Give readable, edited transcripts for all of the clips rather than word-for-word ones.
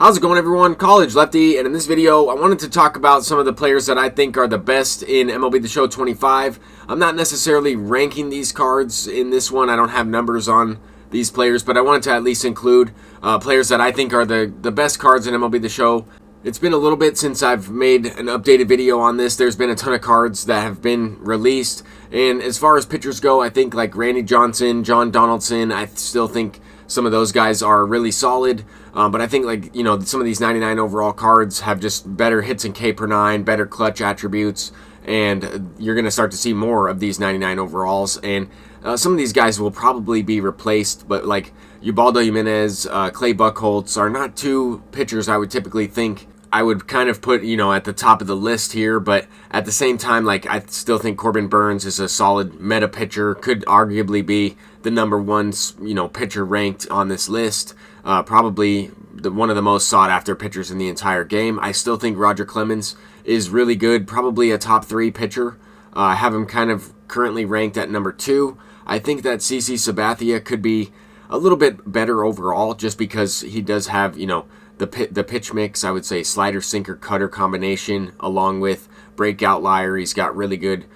How's it going, everyone? College Lefty, and in this video I wanted to talk about some of the players that I think are the best in MLB The Show 25. I'm not necessarily ranking these cards in this one. I don't have numbers on these players, but I wanted to at least include players that I think are the best cards in MLB The Show. It's been a little bit since I've made an updated video on this. There's been a ton of cards that have been released, and as far as pitchers go, I think like Randy Johnson, John Donaldson, I still think some of those guys are really solid. But I think, like, you know, some of these 99 overall cards have just better hits and K per 9, better clutch attributes, and you're going to start to see more of these 99 overalls. And some of these guys will probably be replaced, but like Ubaldo Jimenez, Clay Buchholz are not two pitchers I would typically think I would kind of put, you know, at the top of the list here. But at the same time, like, I still think Corbin Burnes is a solid meta pitcher, could arguably be the number one, you know, pitcher ranked on this list. Probably one of the most sought after pitchers in the entire game. I still think Roger Clemens is really good, probably a top 3 pitcher. I have him kind of currently ranked at number 2. I think that CC Sabathia could be a little bit better overall, just because he does have, you know, the pitch mix. I would say slider, sinker, cutter combination, along with break outlier. He's got really good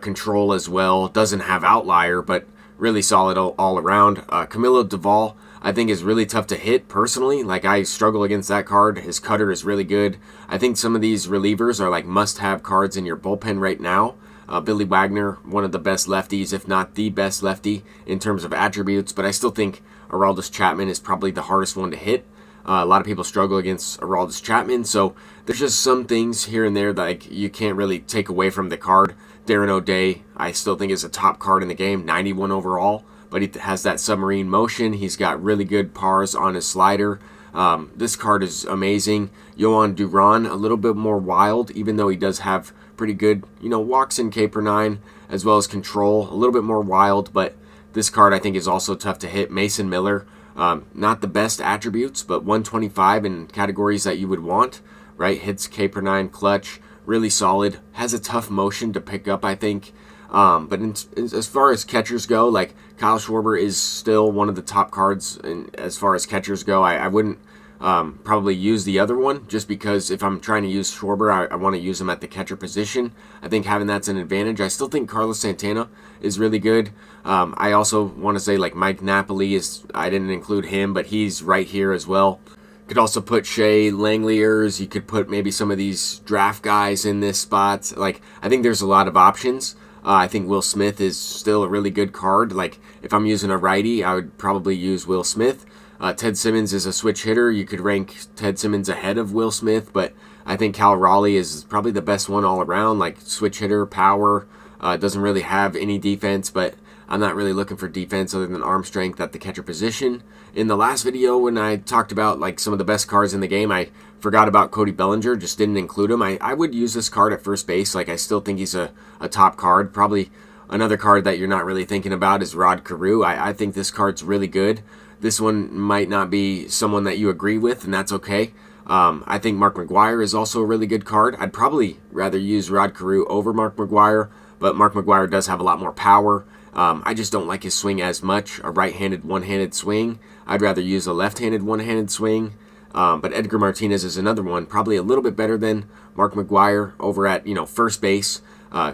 control as well. Doesn't have outlier, but really solid all around. Camilo Duvall, I think, is really tough to hit personally. Like, I struggle against that card. His cutter is really good. I think some of these relievers are like must-have cards in your bullpen right now. Billy Wagner, one of the best lefties, if not the best lefty in terms of attributes, but I still think Aroldis Chapman is probably the hardest one to hit. A lot of people struggle against Aroldis Chapman, so there's just some things here and there that, like, you can't really take away from the card. Darren O'Day, I still think, is a top card in the game, 91 overall, but he has that submarine motion. He's got really good pars on his slider. This card is amazing. Yohan Duran, a little bit more wild, even though he does have pretty good, you know, walks in K per 9, as well as control. A little bit more wild, but this card I think is also tough to hit. Mason Miller, not the best attributes, but 125 in categories that you would want, right? Hits K per 9, clutch, really solid. Has a tough motion to pick up, I think. But as far as catchers go, like, Kyle Schwarber is still one of the top cards. And as far as catchers go, I wouldn't probably use the other one, just because if I'm trying to use Schwarber, I want to use him at the catcher position. I think having that's an advantage. I still think Carlos Santana is really good. I also want to say, like, Mike Napoli I didn't include him, but he's right here as well. Could also put Shea Langeliers. You could put maybe some of these draft guys in this spot. Like, I think there's a lot of options. I think Will Smith is still a really good card. Like, if I'm using a righty, I would probably use Will Smith. Ted Simmons is a switch hitter. You could rank Ted Simmons ahead of Will Smith, but I think Cal Raleigh is probably the best one all around. Like, switch hitter, power, doesn't really have any defense, but I'm not really looking for defense other than arm strength at the catcher position. In the last video, when I talked about, like, some of the best cards in the game, I forgot about Cody Bellinger, just didn't include him. I would use this card at first base. Like, I still think he's a top card. Probably another card that you're not really thinking about is Rod Carew. I think this card's really good. This one might not be someone that you agree with, and that's okay. I think Mark McGwire is also a really good card. I'd probably rather use Rod Carew over Mark McGwire, but Mark McGwire does have a lot more power. I just don't like his swing as much, a right-handed, one-handed swing. I'd rather use a left-handed, one-handed swing. But Edgar Martinez is another one, probably a little bit better than Mark McGwire over at, you know, first base.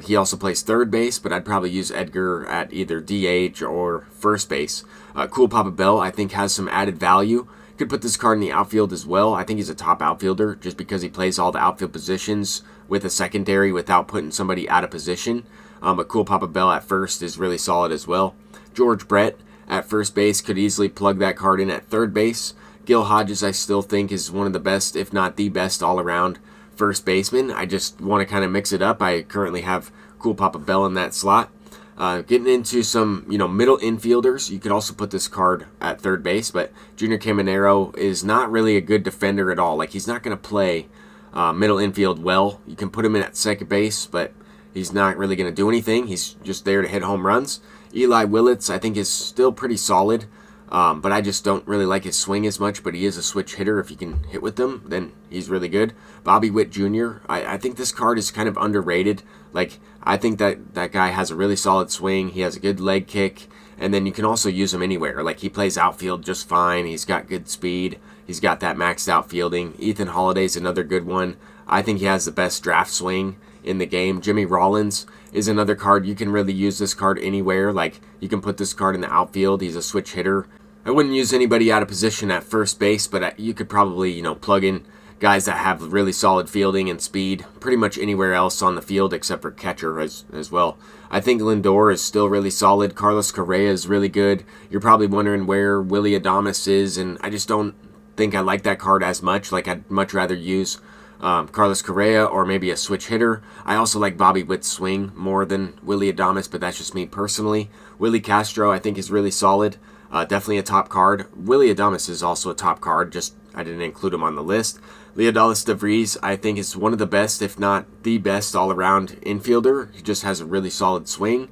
He also plays third base, but I'd probably use Edgar at either DH or first base. Cool Papa Bell, I think, has some added value. Could put this card in the outfield as well. I think he's a top outfielder just because he plays all the outfield positions with a secondary without putting somebody out of position. But Cool Papa Bell at first is really solid as well. George Brett at first base, could easily plug that card in at third base. Gil Hodges, I still think, is one of the best, if not the best, all-around first baseman. I just want to kind of mix it up. I currently have Cool Papa Bell in that slot. Getting into some, you know, middle infielders, you could also put this card at third base, but Junior Caminero is not really a good defender at all. Like, he's not going to play middle infield well. You can put him in at second base, but he's not really going to do anything. He's just there to hit home runs. Eli Willits, I think, is still pretty solid. But I just don't really like his swing as much, but he is a switch hitter. If you can hit with them, then he's really good. Bobby Witt Jr., I think this card is kind of underrated. Like, I think that guy has a really solid swing. He has a good leg kick, and then you can also use him anywhere. Like, he plays outfield just fine. He's got good speed. He's got that maxed out fielding. Ethan Holiday's another good one. I think he has the best draft swing in the game. Jimmy Rollins is another card. You can really use this card anywhere. Like, you can put this card in the outfield. He's a switch hitter. I wouldn't use anybody out of position at first base, but you could probably, plug in guys that have really solid fielding and speed pretty much anywhere else on the field except for catcher as well. I think Lindor is still really solid. Carlos Correa is really good. You're probably wondering where Willy Adames is, and I just don't think I like that card as much. Like, I'd much rather use Carlos Correa or maybe a switch hitter. I also like Bobby Witt's swing more than Willy Adames, but that's just me personally. Willie Castro I think is really solid. Definitely a top card. Willy Adames is also a top card, just I didn't include him on the list. Leodalis DeVries I think is one of the best, if not the best, all-around infielder. He just has a really solid swing.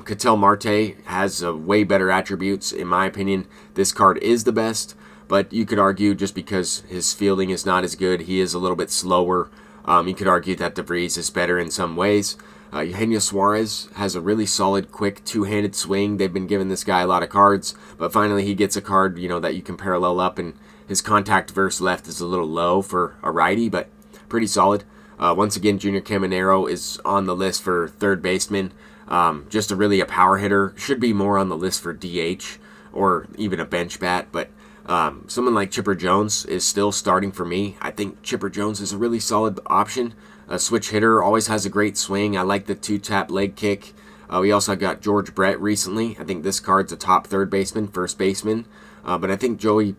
Ketel Marte has way better attributes. In my opinion, this card is the best, but you could argue just because his fielding is not as good, he is a little bit slower. You could argue that DeVries is better in some ways. Eugenio Suarez has a really solid, quick, two-handed swing. They've been giving this guy a lot of cards, but finally he gets a card, that you can parallel up, and his contact versus left is a little low for a righty, but pretty solid. Once again, Junior Caminero is on the list for third baseman. Just a power hitter. Should be more on the list for DH or even a bench bat, but someone like Chipper Jones is still starting for me. I think Chipper Jones is a really solid option. A switch hitter, always has a great swing. I like the two-tap leg kick. We also got George Brett recently. I think this card's a top third baseman, first baseman. But I think Joey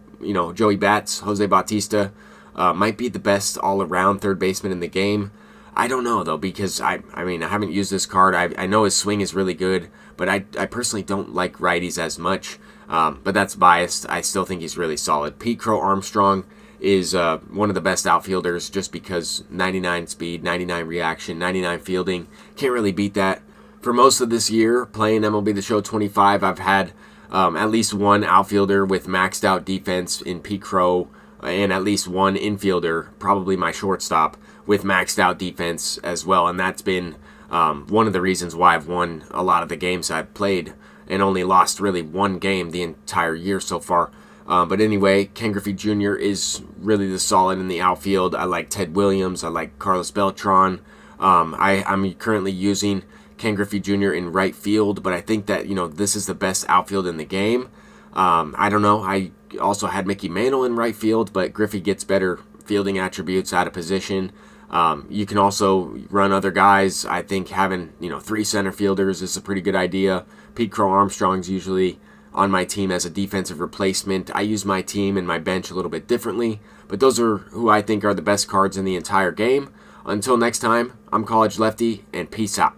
Bats, Jose Bautista, might be the best all-around third baseman in the game. I don't know, though, because I haven't used this card. I know his swing is really good, but I personally don't like righties as much. But that's biased. I still think he's really solid. Pete Crow Armstrong is one of the best outfielders just because 99 speed, 99 reaction, 99 fielding. Can't really beat that. For most of this year, playing MLB The Show 25, I've had at least one outfielder with maxed out defense in Pete Crow, and at least one infielder, probably my shortstop, with maxed out defense as well. And that's been one of the reasons why I've won a lot of the games I've played and only lost really one game the entire year so far. But anyway, Ken Griffey Jr. is really the solid in the outfield. I like Ted Williams. I like Carlos Beltran. I'm currently using Ken Griffey Jr. in right field, but I think that, this is the best outfield in the game. I don't know. I also had Mickey Mantle in right field, but Griffey gets better fielding attributes out of position. You can also run other guys. I think having, 3 center fielders is a pretty good idea. Pete Crow Armstrong's usually on my team as a defensive replacement. I use my team and my bench a little bit differently, but those are who I think are the best cards in the entire game. Until next time, I'm College Lefty, and peace out.